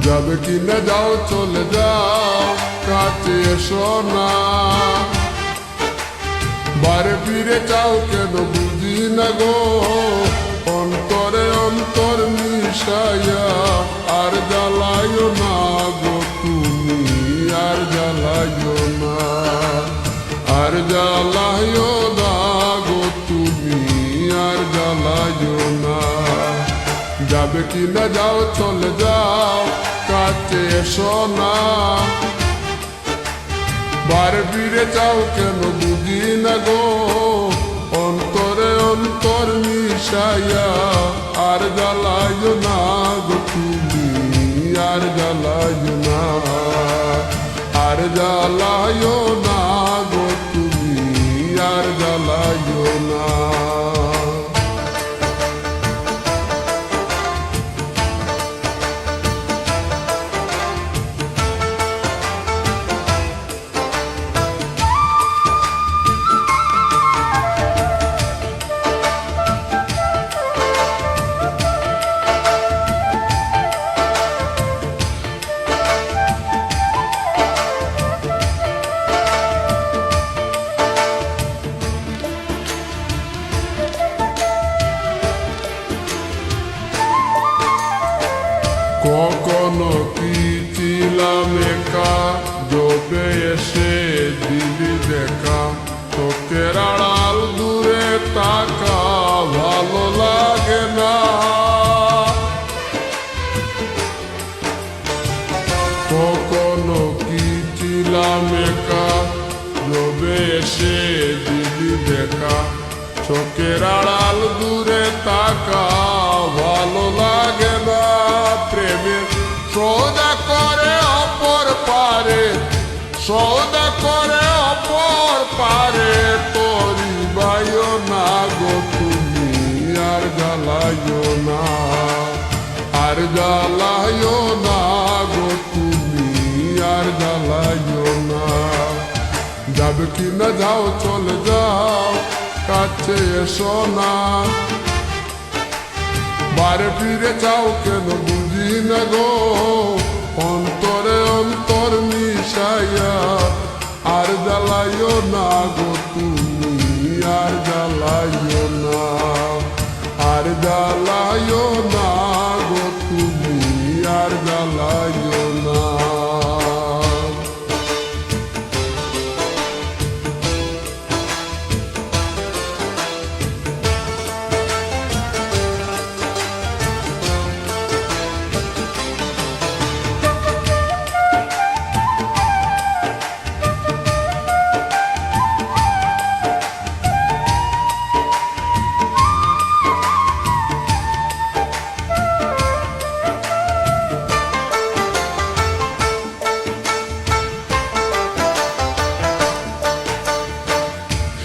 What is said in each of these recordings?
যাবে কি না যাও চলে যাও কাছে এসো না বারে ফিরে চাও কেন বুঝি না গো অন্তরে অন্তর মিশাইয়া আর জ্বালাইও না গো তুমি আর জ্বালাইও না আর জ্বালাইও না গো তুমি আর জ্বালাইও না যাবে কি না যাও চলে যাও কাছে এসো না বারে ফিরে চাও কেন বুঝি না গো অন্তরে অন্তর মিশাইয়া আর জ্বালাইও না গো তুমি আর জ্বালাইও না আর জ্বালাইও না গো তুমি আর জ্বালাইও না কখনো কি ছিলাম একা জবে এসে দিলি দেখা চোখের আড়াল দূরে তাকা ভালো লাগে না কখনো কি ছিলাম একা জবে এসে দিলি দেখা চোখের আড়াল দূরে তাকা ভালো লাগে না প্রেমের সৌদা করে অপর পারে সৌদা করে অপর পারে তোরি বাইও না গো তুমি আর জ্বালাইও না আর জ্বালাইও না গো তুমি আর জ্বালাইও না যাবে কি না যাও চলে যাও কাছে এসো না বারে ফিরে চাও কেন বুঝি না গো অন্তরে অন্তর মিশাইয়া আর জ্বালাইও না গো তুমি আর জ্বালাইও না আর জ্বালাইও না গো তুমি আর জ্বালাইও না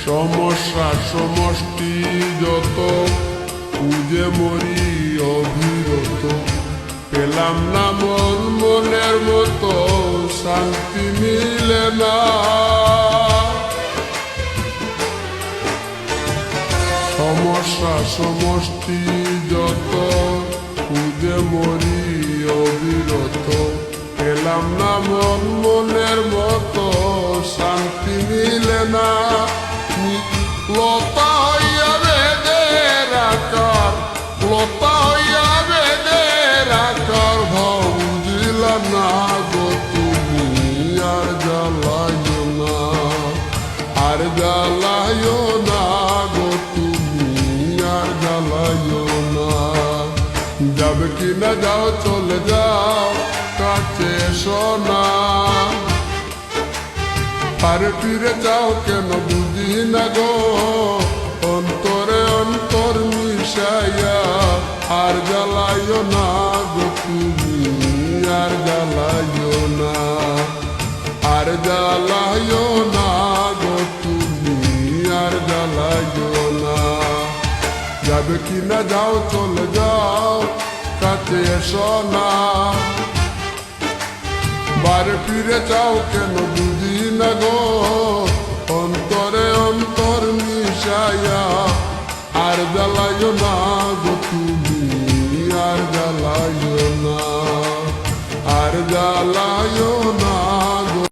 সমস্যা সমষ্টি যত খুঁজে মরি অবিরত পেলাম না মন মনের মতো শান্তি মিলে না সমস্যা সমষ্টি যত খুঁজে মরি অবিরত পেলাম না মন মনের মতো শান্তি মিলে না লতা হইয়া বেদে রাখার লতা হইয়া বেদে রাখার ভাও বুঝিলা না গো তুমি আর জ্বালাইও না আর জ্বালাইও না গো তুমি আর জ্বালাইও না যাবে কি না যাও চলে যাও কাছে এসো না আরে ফিরে যাও কেন বুঝি না গো অন্তরে অন্তর মিশাইয়া আর জ্বালাইও না গো তুমি আর জ্বালাইও না আর জ্বালাইও না গো তুমি আর জ্বালাইও না যাবে কি না যাও চলে যাও কাছে এসো না বারে ফিরে চাও কেন বুঝি না গো অন্তরে অন্তর মিশাইয়া আর জ্বালাইও না গো তুমি আর জ্বালাইও না আর জ্বালায় না